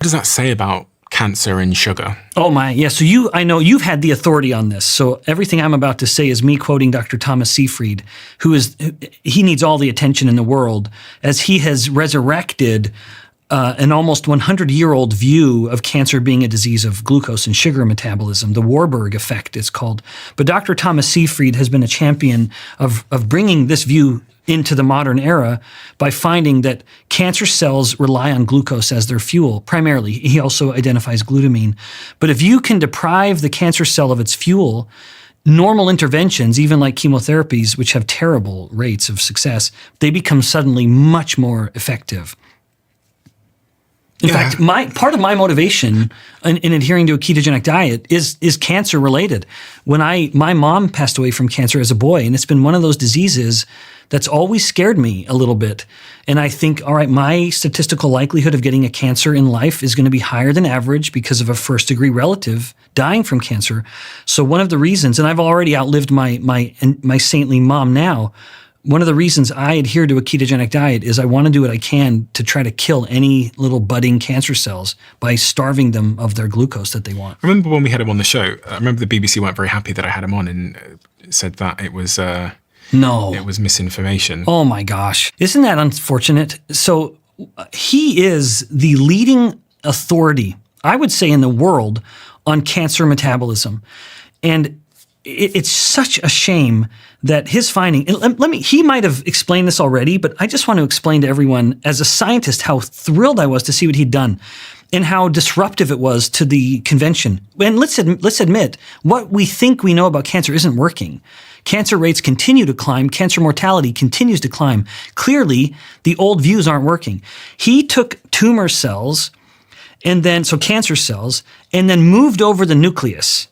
What does that say about cancer and sugar? Oh my, yeah. So I know you've had the authority on this. So everything I'm about to say is me quoting Dr. Thomas Seyfried, he needs all the attention in the world as he has resurrected an almost 100-year-old view of cancer being a disease of glucose and sugar metabolism. The Warburg effect is called. But Dr. Thomas Seyfried has been a champion of bringing this view into the modern era by finding that cancer cells rely on glucose as their fuel, primarily. He also identifies glutamine. But if you can deprive the cancer cell of its fuel, normal interventions, even like chemotherapies, which have terrible rates of success, they become suddenly much more effective. In fact, part of my motivation in adhering to a ketogenic diet is cancer related. When my mom passed away from cancer as a boy, and it's been one of those diseases that's always scared me a little bit. And I think, all right, my statistical likelihood of getting a cancer in life is going to be higher than average because of a first-degree relative dying from cancer. So one of the reasons, and I've already outlived my saintly mom now, one of the reasons I adhere to a ketogenic diet is I want to do what I can to try to kill any little budding cancer cells by starving them of their glucose that they want. I remember when we had him on the show, I remember the BBC weren't very happy that I had him on and said that it was misinformation. Oh my gosh. Isn't that unfortunate? So he is the leading authority, I would say, in the world on cancer metabolism. And it's such a shame that his finding, and he might have explained this already, but I just want to explain to everyone as a scientist how thrilled I was to see what he'd done and how disruptive it was to the convention. And let's admit, what we think we know about cancer isn't working. Cancer rates continue to climb. Cancer mortality continues to climb. Clearly, the old views aren't working. He took tumor cells, cancer cells, and then moved over the nucleus.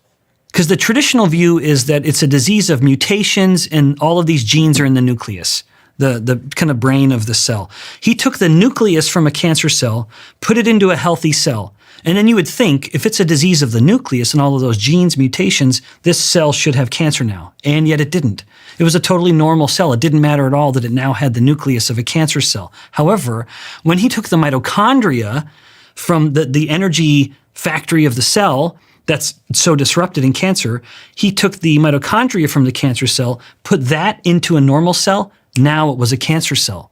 Because the traditional view is that it's a disease of mutations and all of these genes are in the nucleus, the kind of brain of the cell. He took the nucleus from a cancer cell, put it into a healthy cell. And then you would think, if it's a disease of the nucleus and all of those genes, mutations, this cell should have cancer now. And yet it didn't. It was a totally normal cell. It didn't matter at all that it now had the nucleus of a cancer cell. However, when he took the mitochondria from the energy factory of the cell that's so disrupted in cancer, he took the mitochondria from the cancer cell, put that into a normal cell. Now it was a cancer cell.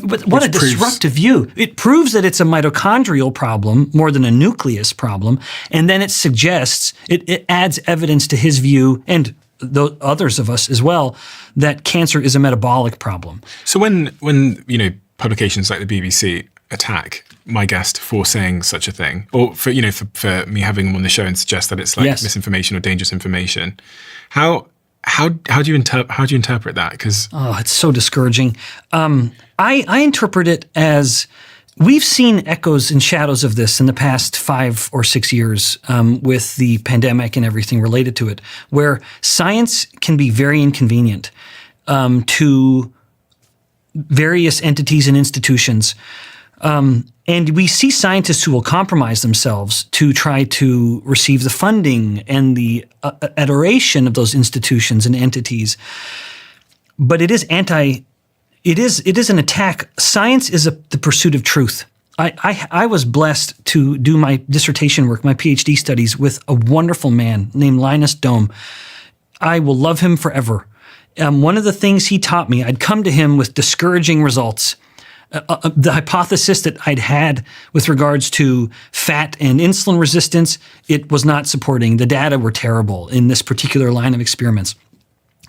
But what a disruptive view. It proves that it's a mitochondrial problem more than a nucleus problem. And then it suggests, it adds evidence to his view and the others of us as well, that cancer is a metabolic problem. So when publications like the BBC attack my guest for saying such a thing, or for me having him on the show and suggest that it's like misinformation or dangerous information, how do you interpret that? Because it's so discouraging. I interpret it as we've seen echoes and shadows of this in the past 5 or 6 years with the pandemic and everything related to it, where science can be very inconvenient to various entities and institutions. And we see scientists who will compromise themselves to try to receive the funding and the adoration of those institutions and entities. But it is an attack. Science is the pursuit of truth. I was blessed to do my dissertation work, my PhD studies, with a wonderful man named Linus Dome. I will love him forever. One of the things he taught me, I'd come to him with discouraging results. The hypothesis that I'd had with regards to fat and insulin resistance, it was not supporting. The data were terrible in this particular line of experiments.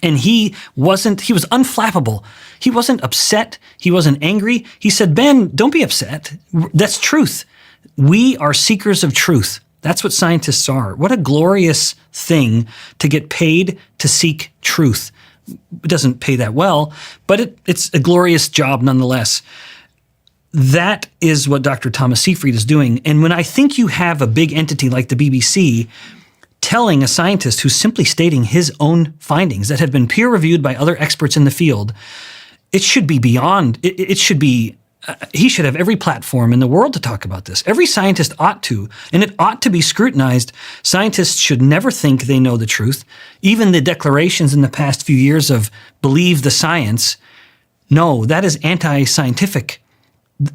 And he was unflappable. He wasn't upset. He wasn't angry. He said, Ben, don't be upset. That's truth. We are seekers of truth. That's what scientists are. What a glorious thing to get paid to seek truth. It doesn't pay that well, but it's a glorious job nonetheless. That is what Dr. Thomas Seyfried is doing. And when I think you have a big entity like the BBC telling a scientist who's simply stating his own findings that have been peer-reviewed by other experts in the field, it should be beyond, it should be, he should have every platform in the world to talk about this. Every scientist ought to, and it ought to be scrutinized. Scientists should never think they know the truth. Even the declarations in the past few years of believe the science, no, that is anti-scientific.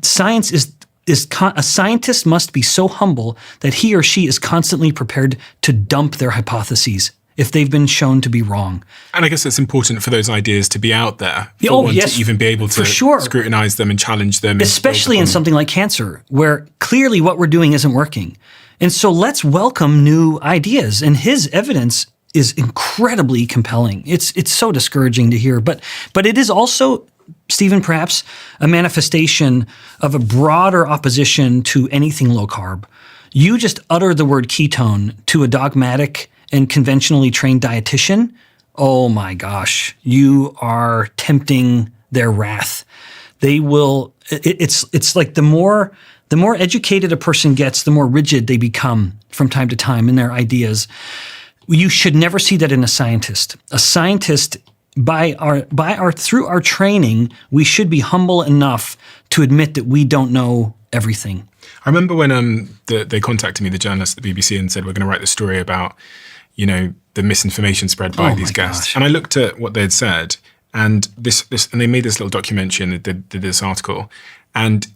Science is a scientist must be so humble that he or she is constantly prepared to dump their hypotheses if they've been shown to be wrong. And I guess it's important for those ideas to be out there for one to even be able to scrutinize them and challenge them. Especially in something like cancer, where clearly what we're doing isn't working. And so let's welcome new ideas. And his evidence is incredibly compelling. It's so discouraging to hear. But it is also, Stephen, perhaps a manifestation of a broader opposition to anything low carb. You just utter the word ketone to a dogmatic and conventionally trained dietitian. Oh my gosh, you are tempting their wrath. They will, it's like the more educated a person gets, the more rigid they become from time to time in their ideas. You should never see that in a scientist. A scientist, through our training, we should be humble enough to admit that we don't know everything. I remember when they contacted me, the journalists at the BBC, and said, we're going to write this story about, the misinformation spread by these guests. And I looked at what they'd said, and and they made this little documentary and they did this article, and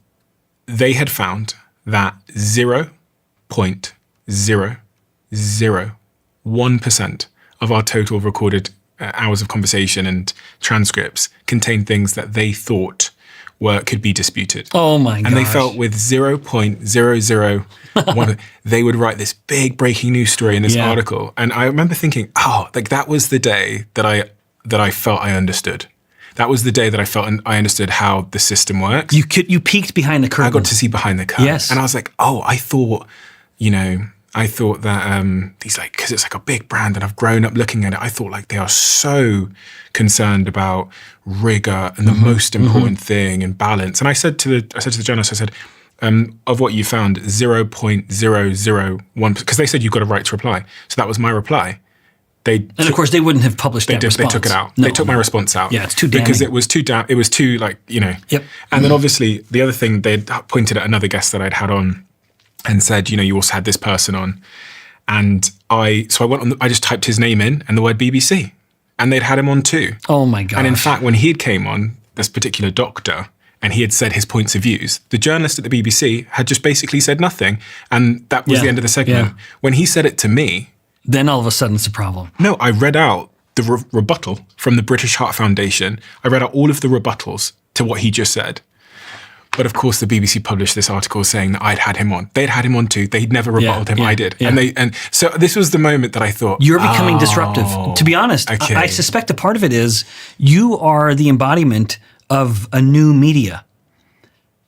they had found that 0.001% of our total recorded hours of conversation and transcripts contained things that they thought could be disputed. Oh my gosh. And they felt with 0.001, they would write this big breaking news story in this article. And I remember thinking, that was the day that I felt I understood. That was the day that I felt I understood how the system works. You peeked behind the curtain. I got to see behind the curtain. Yes. And I was like, I thought that these because it's like a big brand and I've grown up looking at it, I thought like they are so concerned about rigor and the most important thing and balance. And I said to the journalist, I said, of what you found, 0.001, because they said you've got a right to reply. So that was my reply. Of course, they wouldn't have published that response. They took it out. No, they took my response out. Yeah, it's too damning. Because it was too Yep. And then obviously the other thing, they'd pointed at another guest that I'd had on and said, you also had this person on. And I went on, I just typed his name in and the word BBC. And they'd had him on too. Oh my gosh. And in fact, when he came on, this particular doctor, and he had said his points of views, the journalist at the BBC had just basically said nothing. And that was the end of the segment. Yeah. When he said it to me, then all of a sudden it's a problem. No, I read out the rebuttal from the British Heart Foundation. I read out all of the rebuttals to what he just said. But of course, the BBC published this article saying that I'd had him on. They'd had him on too. They'd never rebutted him. I did. Yeah. And so this was the moment that I thought, you're becoming disruptive. To be honest, okay. I suspect a part of it is you are the embodiment of a new media.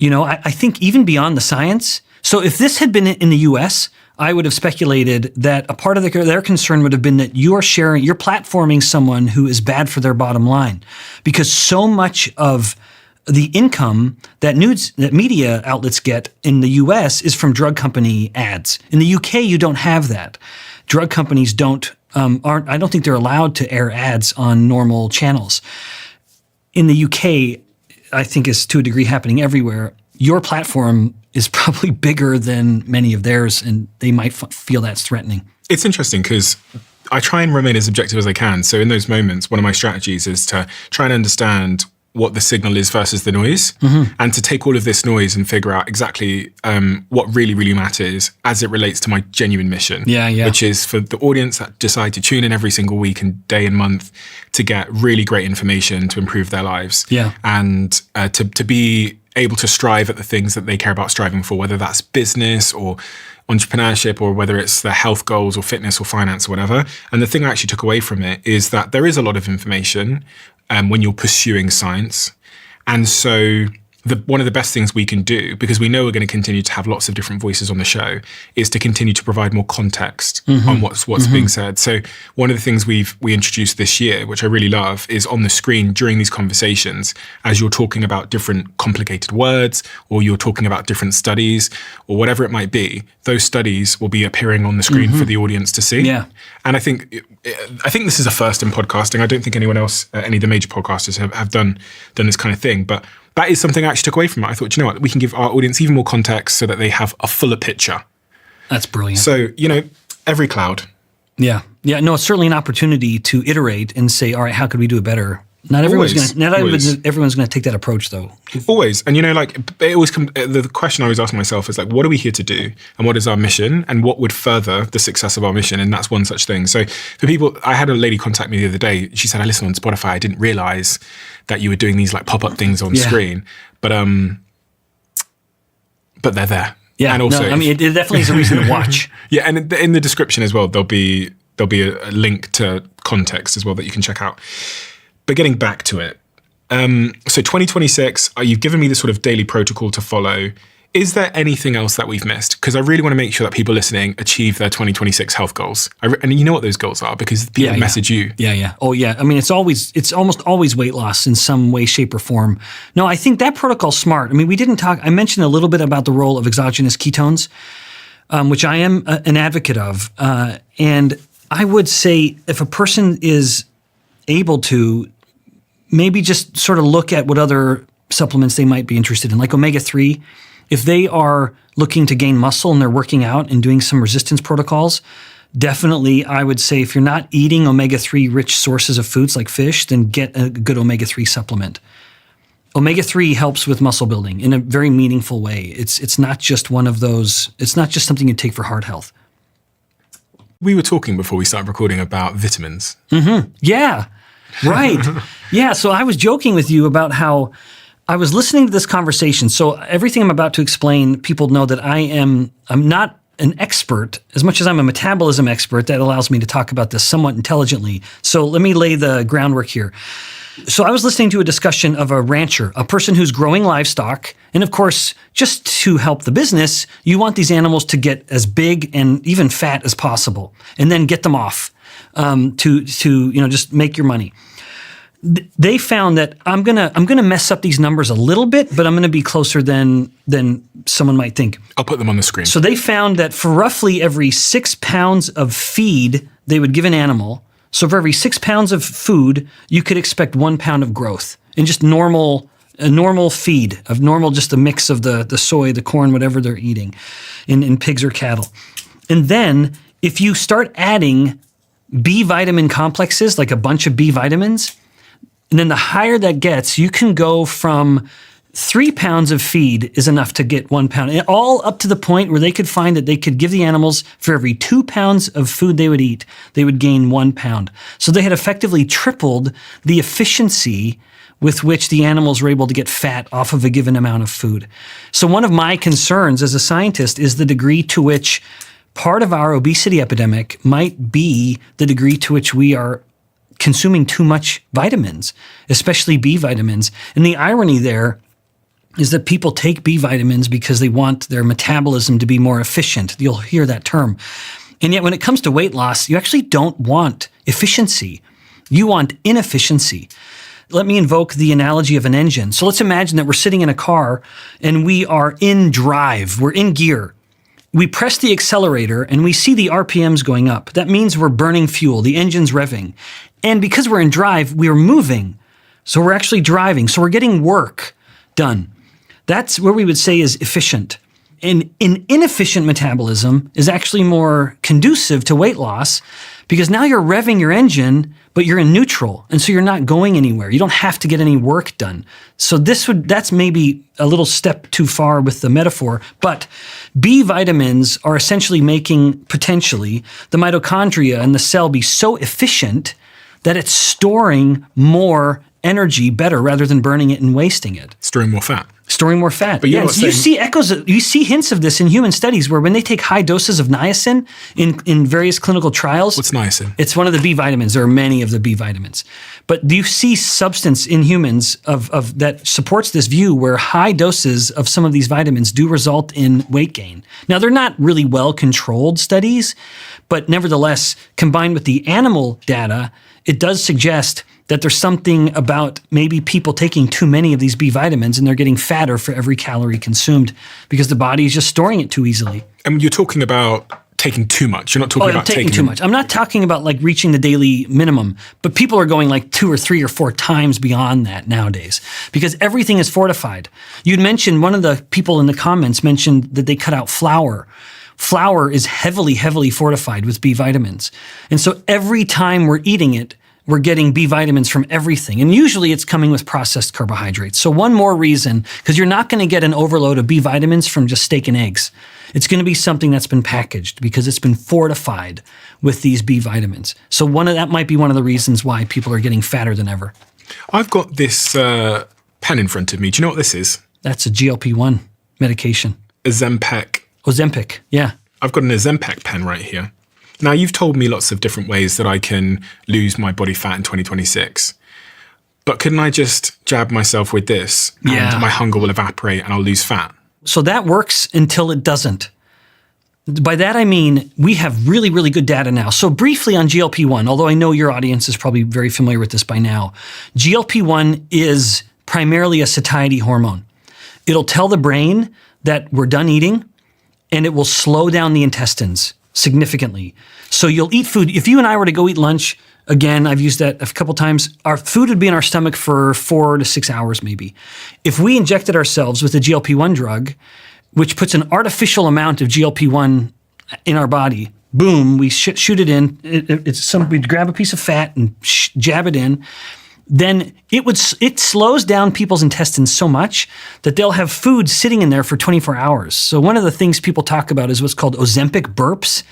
I think even beyond the science. So if this had been in the US, I would have speculated that a part of their concern would have been that you're platforming someone who is bad for their bottom line, because so much of the income that media outlets get in the US is from drug company ads. In the UK, you don't have that. Drug companies I don't think they're allowed to air ads on normal channels. In the UK, I think is to a degree happening everywhere. Your platform is probably bigger than many of theirs, and they might feel that's threatening. It's interesting because I try and remain as objective as I can. So in those moments, one of my strategies is to try and understand what the signal is versus the noise, and to take all of this noise and figure out exactly what really, really matters as it relates to my genuine mission, which is for the audience that decide to tune in every single week and day and month to get really great information to improve their lives, and to be able to strive at the things that they care about striving for, whether that's business or entrepreneurship, or whether it's their health goals or fitness or finance or whatever. And the thing I actually took away from it is that there is a lot of information when you're pursuing science. And so one of the best things we can do, because we know we're going to continue to have lots of different voices on the show, is to continue to provide more context on what's being said. So one of the things we introduced this year, which I really love, is on the screen during these conversations, as you're talking about different complicated words, or you're talking about different studies, or whatever it might be, those studies will be appearing on the screen for the audience to see. Yeah. And I think this is a first in podcasting. I don't think anyone else, any of the major podcasters have done this kind of thing, but that is something I actually took away from it. I thought, you know what, we can give our audience even more context so that they have a fuller picture. That's brilliant. So, every cloud. Yeah. Yeah. No, it's certainly an opportunity to iterate and say, all right, how could we do it better Not everyone's going to take that approach, though. Always. And, like, it always the question I always ask myself is, like, what are we here to do? And what is our mission? And what would further the success of our mission? And that's one such thing. So for people, I had a lady contact me the other day. She said, I listened on Spotify. I didn't realize that you were doing these, like, pop-up things on screen. But they're there. Yeah. And also, it definitely is a reason to watch. Yeah. And in the description as well, there'll be a link to context as well that you can check out. But getting back to it, so 2026, you've given me the sort of daily protocol to follow. Is there anything else that we've missed? Because I really want to make sure that people listening achieve their 2026 health goals. And you know what those goals are because people message you. Yeah. Oh, yeah. I mean, it's almost always weight loss in some way, shape, or form. No, I think that protocol's smart. I mean, I mentioned a little bit about the role of exogenous ketones, which I am an advocate of. And I would say if a person is able to maybe just sort of look at what other supplements they might be interested in, like omega-3. If they are looking to gain muscle and they're working out and doing some resistance protocols, definitely I would say if you're not eating omega-3 rich sources of foods like fish, then get a good omega-3 supplement. Omega-3 helps with muscle building in a very meaningful way. It's not just one of those, it's not just something you take for heart health. We were talking before we started recording about vitamins. Mm-hmm. Yeah, right. Yeah, so I was joking with you about how I was listening to this conversation. So everything I'm about to explain, people know that I'm not an expert. As much as I'm a metabolism expert, that allows me to talk about this somewhat intelligently. So let me lay the groundwork here. So I was listening to a discussion of a rancher, a person who's growing livestock. And of course, just to help the business, you want these animals to get as big and even fat as possible, and then get them off to just make your money. They found that I'm gonna mess up these numbers a little bit, but I'm gonna be closer than someone might think. I'll put them on the screen. So they found that for roughly every 6 pounds of feed they would give an animal, so for every 6 pounds of food, you could expect 1 pound of growth in just a normal feed of just a mix of the soy, the corn, whatever they're eating in pigs or cattle. And then if you start adding B vitamin complexes, like a bunch of B vitamins, and then the higher that gets, you can go from 3 pounds of feed is enough to get 1 pound, and all up to the point where they could find that they could give the animals for every 2 pounds of food they would eat, they would gain 1 pound. So they had effectively tripled the efficiency with which the animals were able to get fat off of a given amount of food. So one of my concerns as a scientist is the degree to which part of our obesity epidemic might be the degree to which we are consuming too much vitamins, especially B vitamins. And the irony there is that people take B vitamins because they want their metabolism to be more efficient. You'll hear that term. And yet when it comes to weight loss, you actually don't want efficiency. You want inefficiency. Let me invoke the analogy of an engine. So let's imagine that we're sitting in a car and we are in drive, we're in gear. We press the accelerator and we see the RPMs going up. That means we're burning fuel, the engine's revving. And because we're in drive, we are moving. So we're actually driving. So we're getting work done. That's where we would say is efficient. And an inefficient metabolism is actually more conducive to weight loss because now you're revving your engine, but you're in neutral. And so you're not going anywhere. You don't have to get any work done. So that's maybe a little step too far with the metaphor, but B vitamins are essentially making potentially the mitochondria in the cell be so efficient that it's storing more energy better rather than burning it and wasting it. Storing more fat. Storing more fat. But you see hints of this in human studies where when they take high doses of niacin in various clinical trials. What's niacin? It's one of the B vitamins. There are many of the B vitamins. But do you see substance in humans of that supports this view where high doses of some of these vitamins do result in weight gain? Now, they're not really well-controlled studies, but nevertheless, combined with the animal data, it does suggest that there's something about maybe people taking too many of these B vitamins and they're getting fatter for every calorie consumed because the body is just storing it too easily. And you're talking about taking too much. You're not talking about taking too much. I'm not talking about like reaching the daily minimum, but people are going like 2 or 3 or 4 times beyond that nowadays because everything is fortified. You'd mentioned, one of the people in the comments mentioned that they cut out flour. Flour is heavily, heavily fortified with B vitamins. And so every time we're eating it, we're getting B vitamins from everything. And usually it's coming with processed carbohydrates. So one more reason, because you're not going to get an overload of B vitamins from just steak and eggs. It's going to be something that's been packaged because it's been fortified with these B vitamins. So that might be one of the reasons why people are getting fatter than ever. I've got this pen in front of me. Do you know what this is? That's a GLP-1 medication. Ozempic, yeah. I've got an Ozempic pen right here. Now, you've told me lots of different ways that I can lose my body fat in 2026. But couldn't I just jab myself with this and my hunger will evaporate and I'll lose fat? So that works until it doesn't. By that, I mean, we have really, really good data now. So briefly on GLP-1, although I know your audience is probably very familiar with this by now, GLP-1 is primarily a satiety hormone. It'll tell the brain that we're done eating, and it will slow down the intestines significantly. So you'll eat food. If you and I were to go eat lunch, again, I've used that a couple times, our food would be in our stomach for 4 to 6 hours maybe. If we injected ourselves with a GLP-1 drug, which puts an artificial amount of GLP-1 in our body, boom, we shoot it in. We'd grab a piece of fat and jab it in. Then it slows down people's intestines so much that they'll have food sitting in there for 24 hours. So one of the things people talk about is what's called Ozempic burps,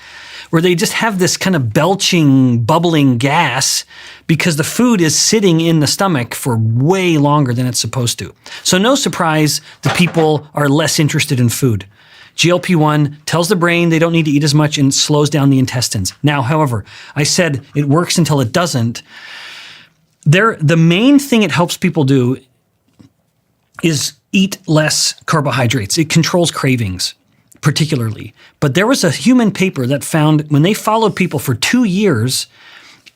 where they just have this kind of belching, bubbling gas because the food is sitting in the stomach for way longer than it's supposed to. So no surprise that people are less interested in food. GLP-1 tells the brain they don't need to eat as much and slows down the intestines. Now, however, I said it works until it doesn't. The main thing it helps people do is eat less carbohydrates. It controls cravings, particularly. But there was a human paper that found when they followed people for 2 years,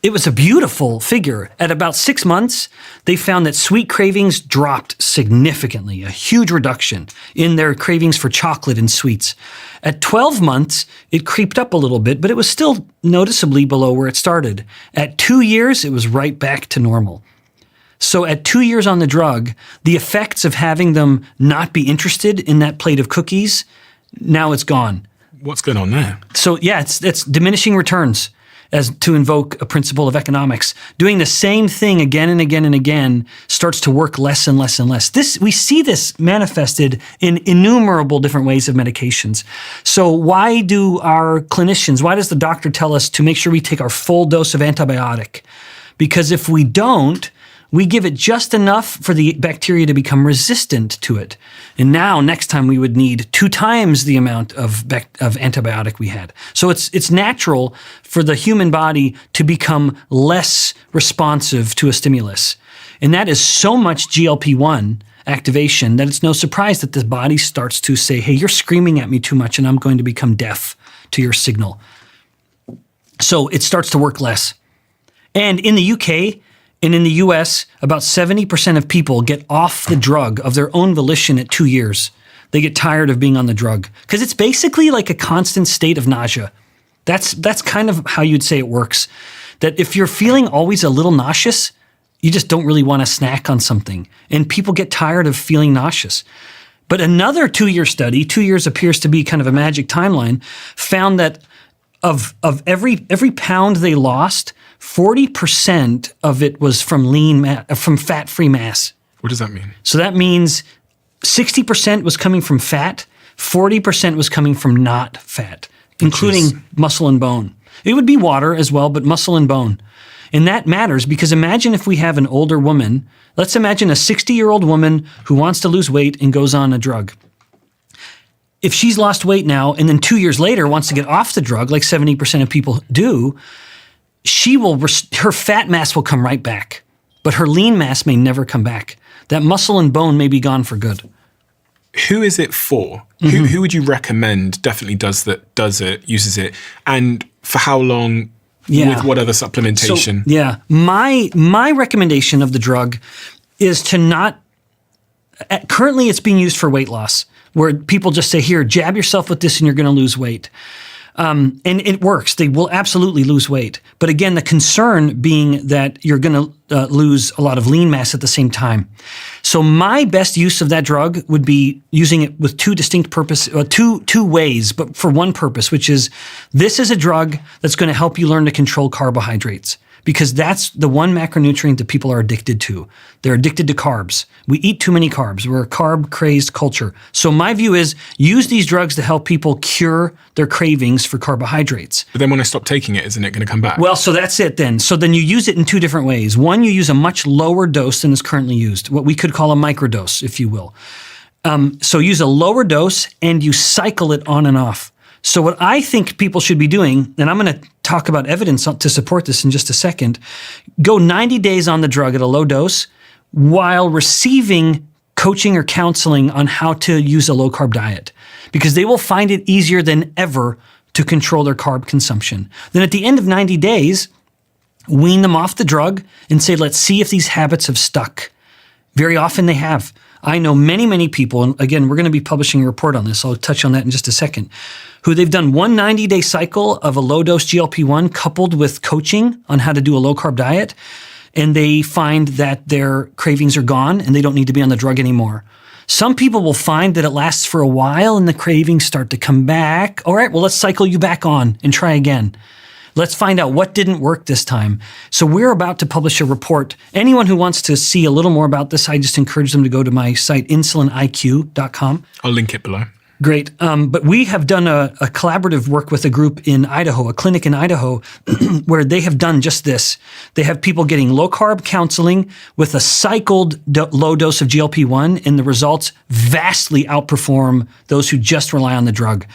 it was a beautiful figure. At about 6 months, they found that sweet cravings dropped significantly, a huge reduction in their cravings for chocolate and sweets. At 12 months, it creeped up a little bit, but it was still noticeably below where it started. At 2 years, it was right back to normal. So at 2 years on the drug, the effects of having them not be interested in that plate of cookies, now it's gone. What's going on there? So yeah, it's diminishing returns, as to invoke a principle of economics. Doing the same thing again and again and again starts to work less and less and less. We see this manifested in innumerable different ways of medications. So why does the doctor tell us to make sure we take our full dose of antibiotic? Because if we don't, we give it just enough for the bacteria to become resistant to it. And now, next time, we would need 2 times the amount of antibiotic we had. So it's natural for the human body to become less responsive to a stimulus. And that is so much GLP-1 activation that it's no surprise that the body starts to say, hey, you're screaming at me too much and I'm going to become deaf to your signal. So it starts to work less. And in the UK, and in the US, about 70% of people get off the drug of their own volition at 2 years. They get tired of being on the drug because it's basically like a constant state of nausea. That's kind of how you'd say it works. That if you're feeling always a little nauseous, you just don't really want to snack on something. And people get tired of feeling nauseous. But another 2-year study, 2 years appears to be kind of a magic timeline, found that of every pound they lost, 40% of it was from from fat-free mass. What does that mean? So that means 60% was coming from fat, 40% was coming from not fat, including muscle and bone. It would be water as well, but muscle and bone. And that matters because imagine if we have an older woman, let's imagine a 60-year-old woman who wants to lose weight and goes on a drug. If she's lost weight now and then 2 years later wants to get off the drug, like 70% of people do, her fat mass will come right back, but her lean mass may never come back. That muscle and bone may be gone for good. Who is it for? Mm-hmm. Who would you recommend definitely does it, uses it, and for how long? Yeah. With what other supplementation? So, yeah, my recommendation of the drug is to not. Currently, it's being used for weight loss, where people just say, "Here, jab yourself with this, and you're going to lose weight." And it works. They will absolutely lose weight. But again, the concern being that you're going to lose a lot of lean mass at the same time. So my best use of that drug would be using it with 2 distinct purposes, two ways, but for one purpose, which is this is a drug that's going to help you learn to control carbohydrates. because that's the one macronutrient that people are addicted to. They're addicted to carbs. We eat too many carbs. We're a carb-crazed culture. So my view is use these drugs to help people cure their cravings for carbohydrates. But then when I stop taking it, isn't it going to come back? Well, so that's it then. So then you use it in two different ways. One, you use a much lower dose than is currently used, what we could call a microdose, if you will. So use a lower dose and you cycle it on and off. So what I think people should be doing, and I'm going to talk about evidence to support this in just a second, go 90 days on the drug at a low dose while receiving coaching or counseling on how to use a low-carb diet, because they will find it easier than ever to control their carb consumption. Then at the end of 90 days, wean them off the drug and say, let's see if these habits have stuck. Very often they have. I know many, many people, and again, we're going to be publishing a report on this, I'll touch on that in just a second, who they've done one 90-day cycle of a low-dose GLP-1 coupled with coaching on how to do a low-carb diet, and they find that their cravings are gone and they don't need to be on the drug anymore. Some people will find that it lasts for a while and the cravings start to come back. All right, well, let's cycle you back on and try again. Let's find out what didn't work this time. So we're about to publish a report. Anyone who wants to see a little more about this, I just encourage them to go to my site, insuliniq.com. I'll link it below. Great. But we have done a collaborative work with a group in Idaho, a clinic in Idaho, where they have done just this. They have people getting low-carb counseling with a cycled low dose of GLP-1, and the results vastly outperform those who just rely on the drug.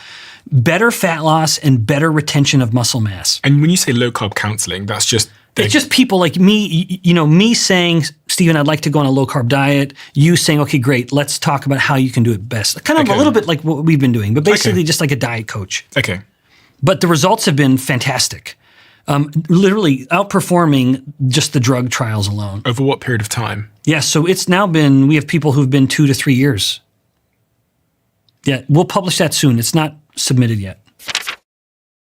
Better fat loss and better retention of muscle mass. And when you say low-carb counseling, that's just... It's just people like me, me saying, Stephen, I'd like to go on a low-carb diet. You saying, okay, great, let's talk about how you can do it best. Kind of a little bit like what we've been doing, but basically just like a diet coach. Okay. But the results have been fantastic. Literally outperforming just the drug trials alone. Over what period of time? Yeah, so it's now been, we have people who've been 2 to 3 years. Yeah, we'll publish that soon. It's not submitted yet.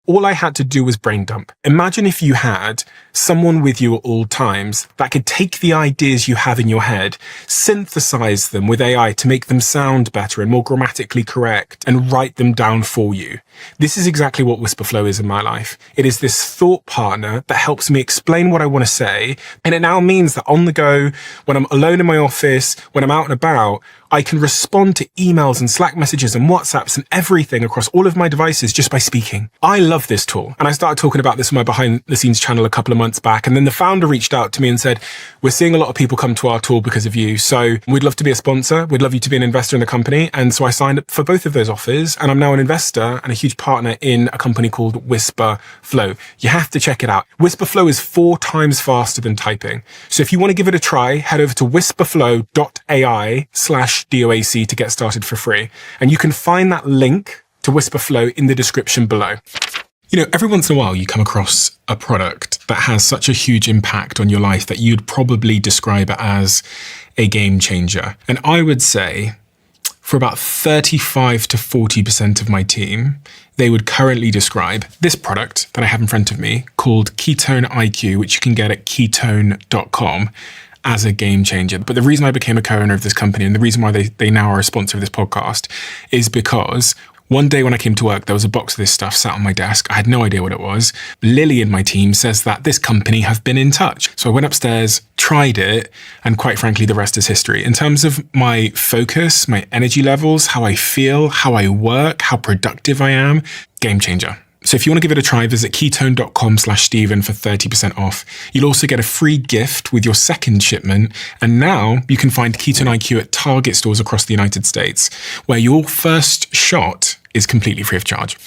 All I had to do was brain dump. Imagine if you had someone with you at all times that could take the ideas you have in your head, synthesize them with AI to make them sound better and more grammatically correct, and write them down for you. This is exactly what Whisperflow is in my life. It is this thought partner that helps me explain what I want to say, and it now means that on the go, when I'm alone in my office, when I'm out and about, I can respond to emails and Slack messages and WhatsApps and everything across all of my devices just by speaking. I love this tool. And I started talking about this on my behind the scenes channel a couple of months back. And then the founder reached out to me and said, we're seeing a lot of people come to our tool because of you. So we'd love to be a sponsor. We'd love you to be an investor in the company. And so I signed up for both of those offers. And I'm now an investor and a huge partner in a company called Whisperflow. You have to check it out. Whisperflow is 4 times faster than typing. So if you want to give it a try, head over to whisperflow.ai/DOAC to get started for free. And you can find that link to Whisperflow in the description below. You know, every once in a while you come across a product that has such a huge impact on your life that you'd probably describe it as a game changer. And I would say for about 35 to 40% of my team, they would currently describe this product that I have in front of me called Ketone IQ, which you can get at ketone.com, as a game changer. But the reason I became a co-owner of this company and the reason why they now are a sponsor of this podcast is because one day when I came to work, there was a box of this stuff sat on my desk. I had no idea what it was. Lily in my team says that this company have been in touch. So I went upstairs, tried it, and quite frankly, the rest is history. In terms of my focus, my energy levels, how I feel, how I work, how productive I am, game changer. So if you want to give it a try, visit ketone.com/Stephen for 30% off. You'll also get a free gift with your second shipment. And now you can find Ketone IQ at Target stores across the United States, where your first shot is completely free of charge.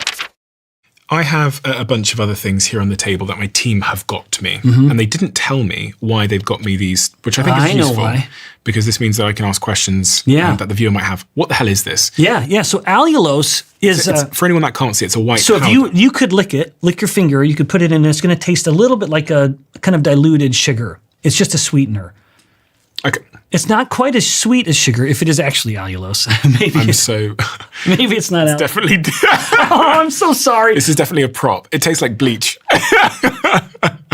I have a bunch of other things here on the table that my team have got me, and they didn't tell me why they've got me these, which I think is useful. I know why. Because this means that I can ask questions that the viewer might have. What the hell is this? Yeah. So allulose is... for anyone that can't see, it's a white powder. So if you could lick your finger, you could put it in, and it's going to taste a little bit like a kind of diluted sugar. It's just a sweetener. Okay. It's not quite as sweet as sugar if it is actually allulose. Maybe it's not. It's definitely. Oh, I'm so sorry. This is definitely a prop. It tastes like bleach.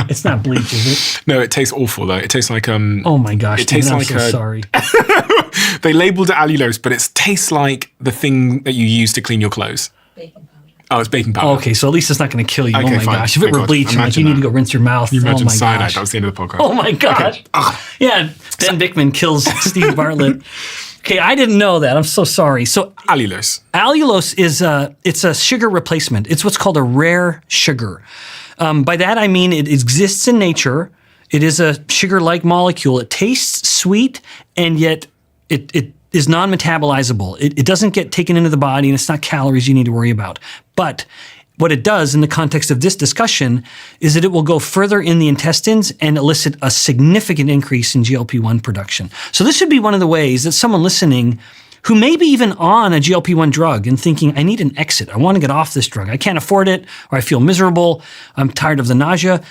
It's not bleach, is it? No, it tastes awful though. It tastes like Oh my gosh! It tastes like sorry. They labeled it allulose, but it tastes like the thing that you use to clean your clothes. Baking powder. Oh, it's baking powder. Oh, okay, so at least it's not going to kill you. Okay, Oh my fine. gosh. If it Thank were God. bleach, like, you need to go rinse your mouth. You oh mentioned my cyanide. gosh. That was the end of the podcast. Oh my gosh. Okay. Yeah, Ben Bikman kills Steve Bartlett. Okay, I didn't know that. I'm so sorry. So Allulose. allulose is it's a sugar replacement. It's what's called a rare sugar. By that I mean it exists in nature. It is a sugar-like molecule. It tastes sweet, and yet it is non-metabolizable. It doesn't get taken into the body, and it's not calories you need to worry about. But what it does in the context of this discussion is that it will go further in the intestines and elicit a significant increase in GLP-1 production. So this would be one of the ways that someone listening who may be even on a GLP-1 drug and thinking, I need an exit. I want to get off this drug. I can't afford it, or I feel miserable. I'm tired of the nausea.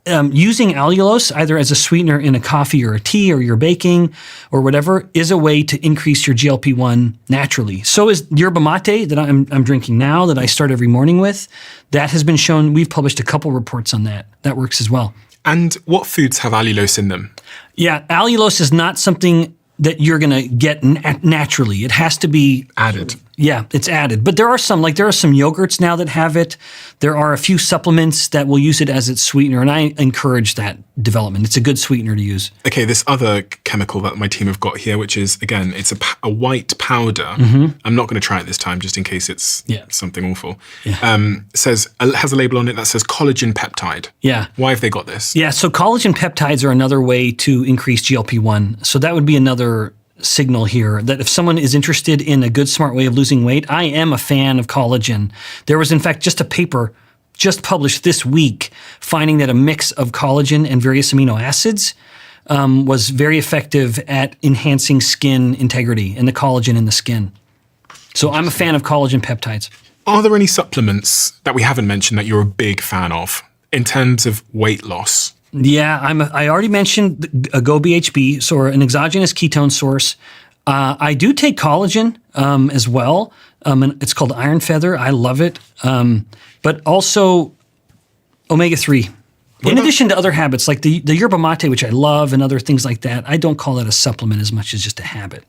Using allulose, either as a sweetener in a coffee or a tea or your baking or whatever, is a way to increase your GLP-1 naturally. So is yerba mate that I'm drinking now, that I start every morning with. That has been shown. We've published a couple reports on that. That works as well. And what foods have allulose in them? Yeah, allulose is not something that you're going to get naturally. It has to be added. Yeah, it's added. But there are some yogurts now that have it. There are a few supplements that will use it as its sweetener, and I encourage that development. It's a good sweetener to use. Okay, this other chemical that my team have got here, which is, again, it's a white powder. I'm not going to try it this time just in case it's something awful. Yeah. Has a label on it that says collagen peptide. Yeah. Why have they got this? Yeah, so collagen peptides are another way to increase GLP-1. So that would be another signal here that if someone is interested in a good, smart way of losing weight, I am a fan of collagen. There was, in fact, just a paper just published this week finding that a mix of collagen and various amino acids was very effective at enhancing skin integrity and the collagen in the skin. So I'm a fan of collagen peptides. Are there any supplements that we haven't mentioned that you're a big fan of in terms of weight loss? Yeah, I already mentioned a GoBHB, so an exogenous ketone source. I do take collagen as well. And it's called Iron Feather. I love it. But also omega-3. In addition to other habits like the yerba mate, which I love, and other things like that, I don't call that a supplement as much as just a habit.